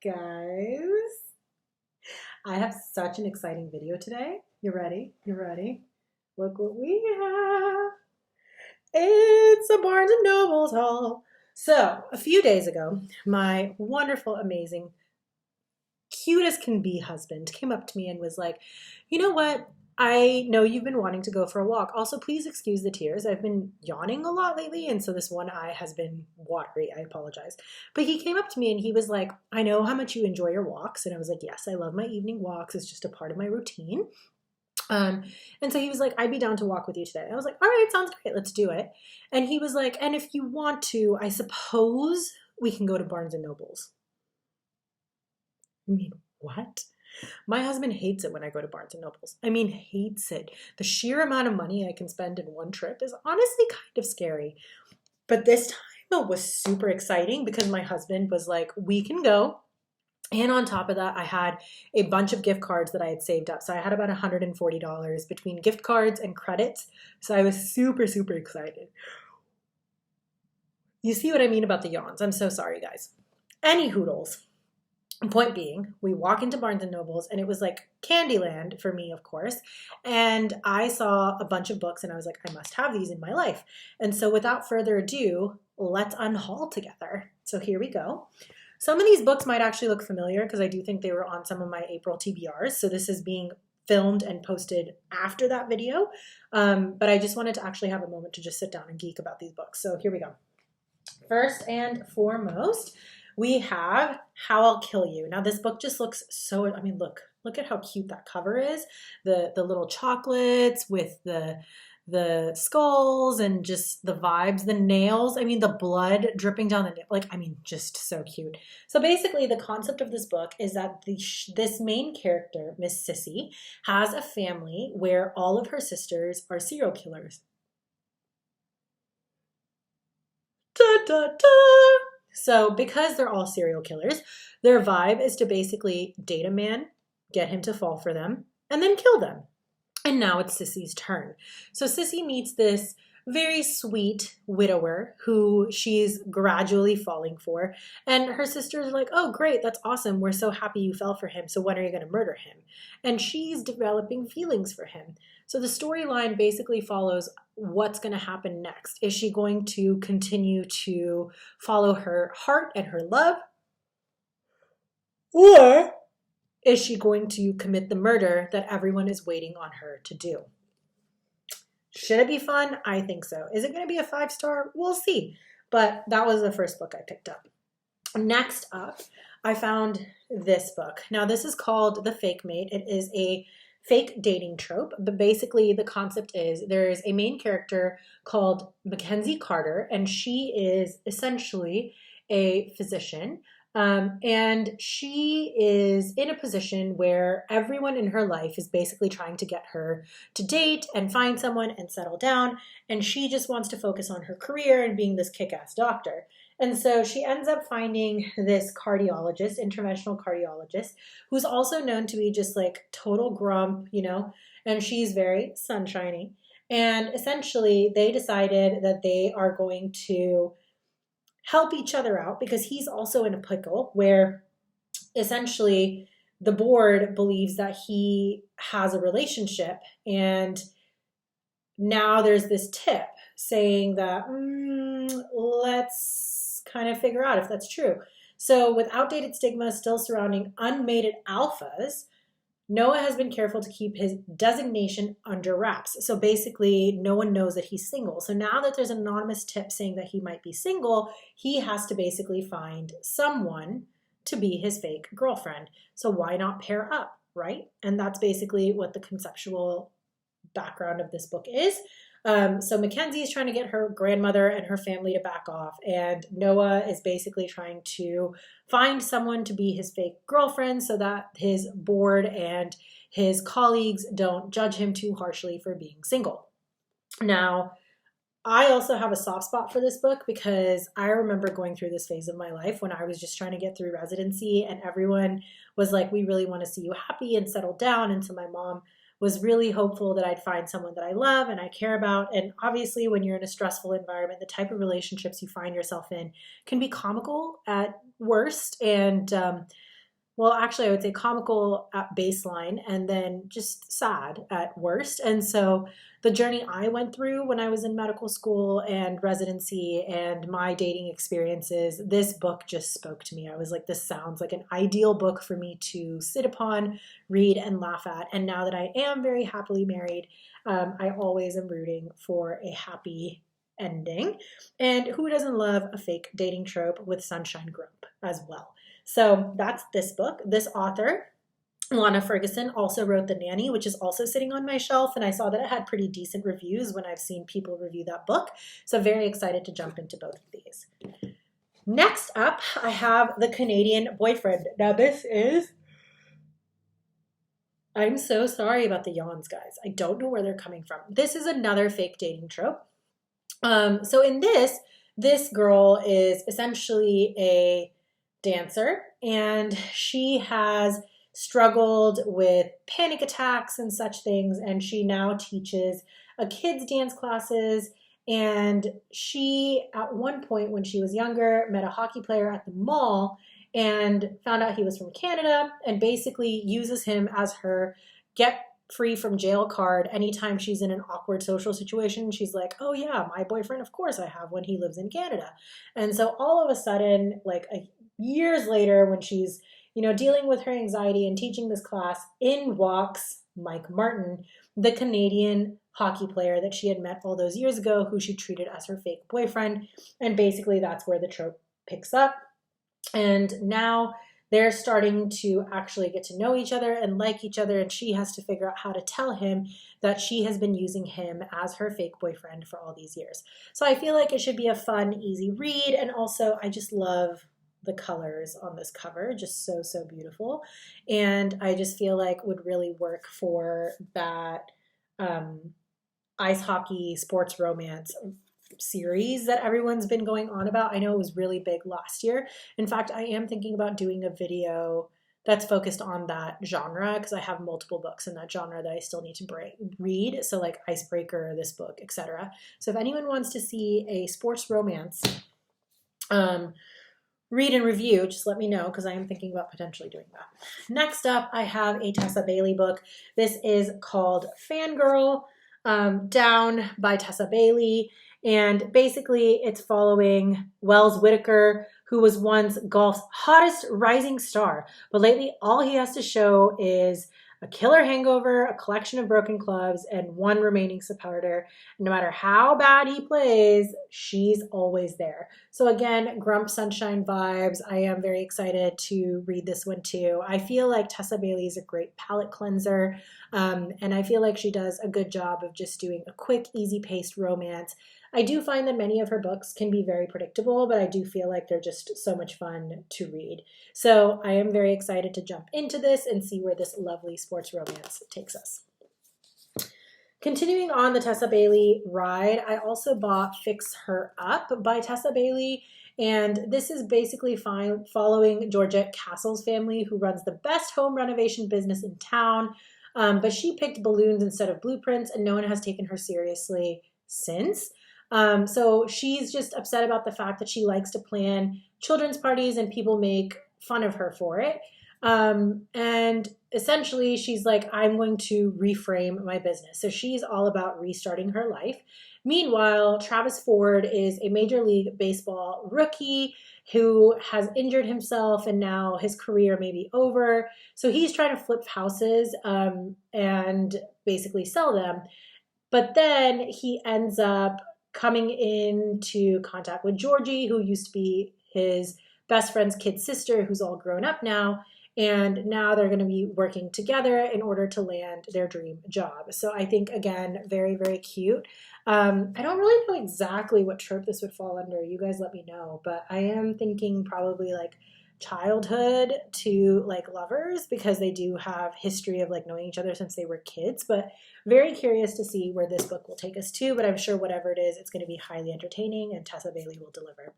Guys, I have such an exciting video today. You ready? You ready? Look what we have. It's a Barnes& and Noble's haul. So, a few days ago, my wonderful, amazing, cute as can be husband came up to me and was like, you know what? I know you've been wanting to go for a walk. Also, please excuse the tears. I've been yawning a lot lately, and so this one eye has been watery. I apologize. But he came up to me and he was like, I know how much you enjoy your walks. And I was like, yes, I love my evening walks. It's just a part of my routine. Um, and so he was like, I'd be down to walk with you today. I was like, all right, sounds great. Let's do it. And he was like, and if you want to, I suppose we can go to Barnes& and Noble's. I mean, what? My husband hates it when I go to Barnes& and Noble's. I mean, hates it. The sheer amount of money I can spend in one trip is honestly kind of scary. But this time it was super exciting because my husband was like, we can go. And on top of that, I had a bunch of gift cards that I had saved up. So I had about $140 between gift cards and credits. So I was super, super excited. You see what I mean about the yawns. I'm so sorry, guys. Any hoodles. Point being, we walk into Barnes& and Noble's and it was like Candyland for me, of course. And I saw a bunch of books and I was like, I must have these in my life. And so without further ado, let's unhaul together. So here we go. Some of these books might actually look familiar because I do think they were on some of my April TBRs. So this is being filmed and posted after that video. But I just wanted to actually have a moment to just sit down and geek about these books. So here we go. First and foremost, we have How I'll Kill You. Now this book just looks so, I mean, look at how cute that cover is. The little chocolates with the skulls and just the vibes, the nails. I mean, the blood dripping down the nail. Like, I mean, just so cute. So basically the concept of this book is that this main character, Miss Sissy, has a family where all of her sisters are serial killers. Da, da, da. So because they're all serial killers, their vibe is to basically date a man, get him to fall for them, and then kill them. And now it's Sissy's turn. So Sissy meets this very sweet widower who she's gradually falling for. And her sisters are like, oh, great, that's awesome. We're so happy you fell for him. So when are you going to murder him? And she's developing feelings for him. So the storyline basically follows what's going to happen next. Is she going to continue to follow her heart and her love? Or is she going to commit the murder that everyone is waiting on her to do? Should it be fun? I think so. Is it going to be a 5-star? We'll see. But that was the first book I picked up. Next up, I found this book. Now, this is called The Fake Mate. It is a fake dating trope, but basically the concept is there's a main character called Mackenzie Carter, and she is essentially a physician. And she is in a position where everyone in her life is basically trying to get her to date and find someone and settle down. And she just wants to focus on her career and being this kick-ass doctor. And so she ends up finding this cardiologist, interventional cardiologist, who's also known to be just like total grump, you know, and she's very sunshiny. And essentially they decided that they are going to help each other out because he's also in a pickle where essentially the board believes that he has a relationship, and now there's this tip saying that let's kind of figure out if that's true. So with outdated stigma still surrounding unmated alphas, Noah has been careful to keep his designation under wraps. So basically, no one knows that he's single. So now that there's an anonymous tip saying that he might be single, he has to basically find someone to be his fake girlfriend. So why not pair up, right? And that's basically what the conceptual background of this book is. So Mackenzie is trying to get her grandmother and her family to back off, and Noah is basically trying to find someone to be his fake girlfriend so that his board and his colleagues don't judge him too harshly for being single. Now, I also have a soft spot for this book because I remember going through this phase of my life when I was just trying to get through residency, and everyone was like, we really want to see you happy and settle down. And so my mom was really hopeful that I'd find someone that I love and I care about. And obviously when you're in a stressful environment, the type of relationships you find yourself in can be comical at worst. And well, actually, I would say comical at baseline and then just sad at worst. And so the journey I went through when I was in medical school and residency and my dating experiences, this book just spoke to me. I was like, this sounds like an ideal book for me to sit upon, read, and laugh at. And now that I am very happily married, I always am rooting for a happy ending. And who doesn't love a fake dating trope with Sunshine Grump as well? So that's this book. This author, Lana Ferguson, also wrote The Nanny, which is also sitting on my shelf. And I saw that it had pretty decent reviews when I've seen people review that book. So very excited to jump into both of these. Next up, I have The Canadian Boyfriend. Now this is, I'm so sorry about the yawns, guys. I don't know where they're coming from. This is another fake dating trope. So in this girl is essentially a dancer, and she has struggled with panic attacks and such things, and she now teaches a kids dance classes. And she, at one point when she was younger, met a hockey player at the mall and found out he was from Canada, and basically uses him as her get free from jail card anytime she's in an awkward social situation. She's like, oh yeah, my boyfriend, of course I have when he lives in Canada. And so all of a sudden, like years later, when she's, dealing with her anxiety and teaching this class, in walks Mike Martin, the Canadian hockey player that she had met all those years ago, who she treated as her fake boyfriend. And basically that's where the trope picks up. And now they're starting to actually get to know each other and like each other, and she has to figure out how to tell him that she has been using him as her fake boyfriend for all these years. So I feel like it should be a fun, easy read, and also I just love the colors on this cover, just so, so beautiful. And I just feel like would really work for that ice hockey sports romance series that everyone's been going on about. I know it was really big last year. In fact, I am thinking about doing a video that's focused on that genre, because I have multiple books in that genre that I still need to read. So like Icebreaker, this book, etc. So if anyone wants to see a sports romance read and review, just let me know, because I am thinking about potentially doing that. Next up, I have a Tessa Bailey book. This is called Fangirl, Down by Tessa Bailey. And basically it's following Wells Whitaker, who was once golf's hottest rising star. But lately all he has to show is a killer hangover, a collection of broken clubs, and one remaining supporter. No matter how bad he plays, she's always there. So again, Grump Sunshine vibes. I am very excited to read this one too. I feel like Tessa Bailey is a great palate cleanser, and I feel like she does a good job of just doing a quick, easy-paced romance. I do find that many of her books can be very predictable, but I do feel like they're just so much fun to read. So I am very excited to jump into this and see where this lovely sports romance takes us. Continuing on the Tessa Bailey ride, I also bought Fix Her Up by Tessa Bailey. And this is basically following Georgette Castle's family, who runs the best home renovation business in town. But she picked balloons instead of blueprints, and no one has taken her seriously since. So she's just upset about the fact that she likes to plan children's parties and people make fun of her for it. And essentially she's like, I'm going to reframe my business. So she's all about restarting her life. Meanwhile, Travis Ford is a Major League Baseball rookie who has injured himself, and now his career may be over. So he's trying to flip houses and basically sell them. But then he ends up coming into contact with Georgie, who used to be his best friend's kid sister, who's all grown up now. And now they're going to be working together in order to land their dream job. So I think, again, very, very cute. I don't really know exactly what trope this would fall under. You guys let me know. But I am thinking probably like childhood to like lovers, because they do have history of like knowing each other since they were kids. But very curious to see where this book will take us to. But I'm sure whatever it is, it's going to be highly entertaining, and Tessa Bailey will deliver.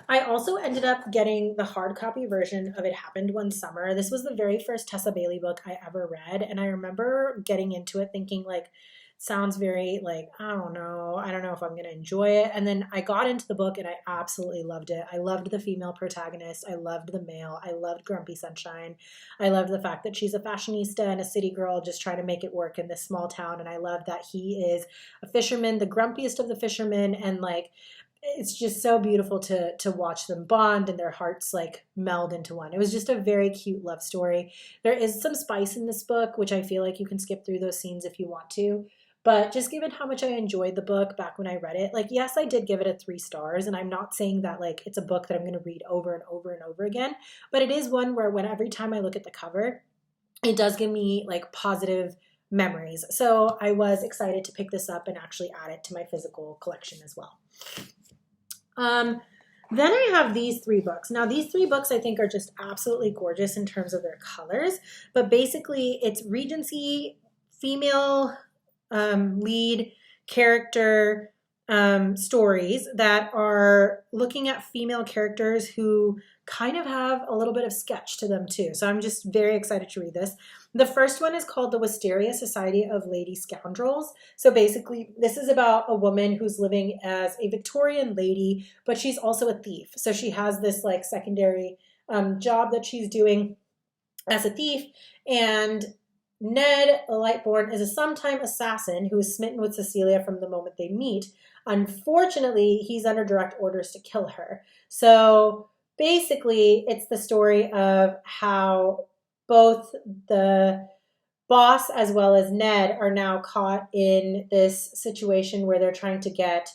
I also ended up getting the hard copy version of It Happened One Summer. This was the very first Tessa Bailey book I ever read, and I remember getting into it thinking like, sounds very like, I don't know. I don't know if I'm going to enjoy it. And then I got into the book and I absolutely loved it. I loved the female protagonist. I loved the male. I loved Grumpy Sunshine. I loved the fact that she's a fashionista and a city girl just trying to make it work in this small town. And I love that he is a fisherman, the grumpiest of the fishermen. And like, it's just so beautiful to watch them bond and their hearts like meld into one. It was just a very cute love story. There is some spice in this book, which I feel like you can skip through those scenes if you want to. But just given how much I enjoyed the book back when I read it, like, yes, I did give it a 3 stars. And I'm not saying that like it's a book that I'm going to read over and over and over again. But it is one where when every time I look at the cover, it does give me like positive memories. So I was excited to pick this up and actually add it to my physical collection as well. Then I have these 3 books. Now, these 3 books I think are just absolutely gorgeous in terms of their colors, but basically it's Regency female lead character stories that are looking at female characters who kind of have a little bit of sketch to them too. So I'm just very excited to read this. The first one is called The Wisteria Society of Lady Scoundrels. So basically, this is about a woman who's living as a Victorian lady, but she's also a thief. So she has this like secondary job that she's doing as a thief. And Ned Lightbourne is a sometime assassin who is smitten with Cecilia from the moment they meet. Unfortunately, he's under direct orders to kill her. So basically, it's the story of how both the boss as well as Ned are now caught in this situation where they're trying to get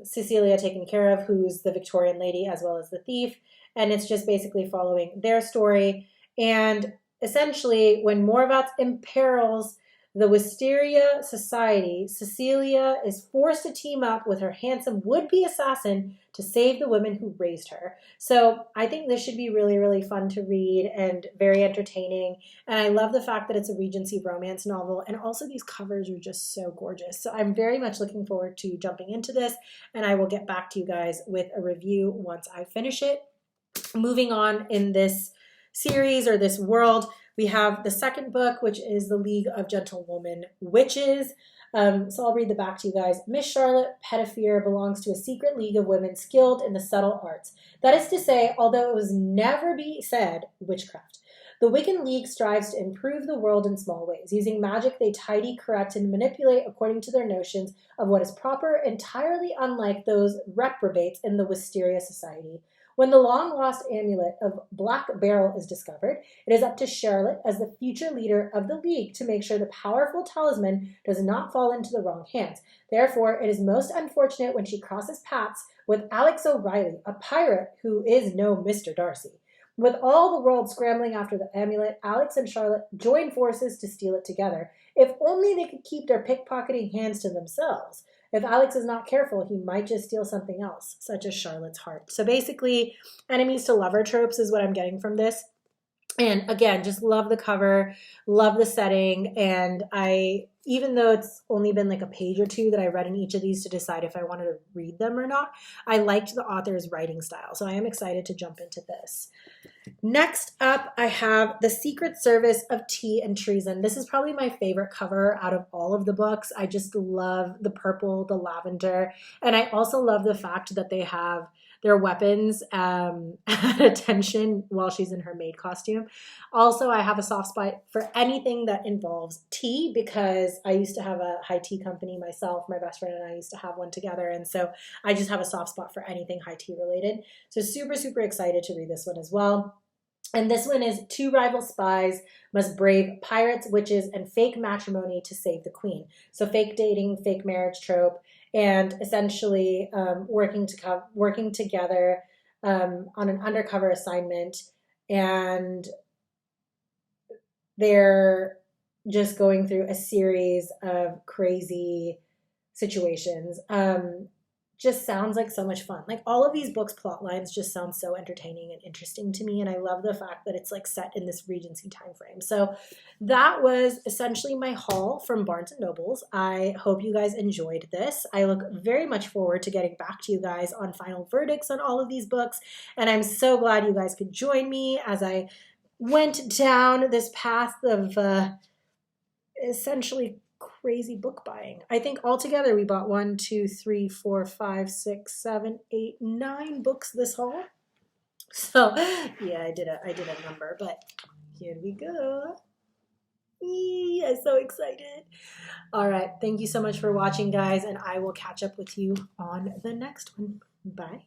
Cecilia taken care of, who's the Victorian lady as well as the thief. And it's just basically following their story. And essentially, when Morvath imperils the Wisteria Society, Cecilia is forced to team up with her handsome would-be assassin to save the women who raised her. So I think this should be really, really fun to read and very entertaining. And I love the fact that it's a Regency romance novel. And also these covers are just so gorgeous. So I'm very much looking forward to jumping into this. And I will get back to you guys with a review once I finish it. Moving on in this series or this world, we have the second book, which is The League of Gentlewoman Witches. So I'll read the back to you guys. Miss Charlotte Pettifer belongs to a secret league of women skilled in the subtle arts. That is to say, although it was never be said, witchcraft. The Wiccan League strives to improve the world in small ways. Using magic, they tidy, correct, and manipulate according to their notions of what is proper, entirely unlike those reprobates in the Wisteria Society. When the long-lost amulet of Black Beryl is discovered, it is up to Charlotte, as the future leader of the League, to make sure the powerful talisman does not fall into the wrong hands. Therefore, it is most unfortunate when she crosses paths with Alex O'Reilly, a pirate who is no Mr. Darcy. With all the world scrambling after the amulet, Alex and Charlotte join forces to steal it together. If only they could keep their pickpocketing hands to themselves. If Alex is not careful, he might just steal something else, such as Charlotte's heart. So basically, enemies to lover tropes is what I'm getting from this. And again, just love the cover, love the setting. And even though it's only been like a page or 2 that I read in each of these to decide if I wanted to read them or not, I liked the author's writing style. So I am excited to jump into this. Next up, I have The Secret Service of Tea and Treason. This is probably my favorite cover out of all of the books. I just love the purple, the lavender, and I also love the fact that they have their weapons at attention while she's in her maid costume. Also, I have a soft spot for anything that involves tea because I used to have a high tea company myself. My best friend and I used to have one together, and so I just have a soft spot for anything high tea related. So super, super excited to read this one as well. And this one is 2 rival spies must brave pirates, witches, and fake matrimony to save the queen. So fake dating, fake marriage trope, and essentially working together on an undercover assignment. And they're just going through a series of crazy situations. Just sounds like so much fun. Like all of these books' plot lines just sound so entertaining and interesting to me. And I love the fact that it's like set in this Regency time frame. So that was essentially my haul from Barnes & Nobles. I hope you guys enjoyed this. I look very much forward to getting back to you guys on final verdicts on all of these books. And I'm so glad you guys could join me as I went down this path of essentially crazy book buying. I think altogether we bought 1, 2, 3, 4, 5, 6, 7, 8, 9 books this haul. So yeah, I did a number, but here we go. Yee, I'm so excited. All right, thank you so much for watching, guys, and I will catch up with you on the next one. Bye.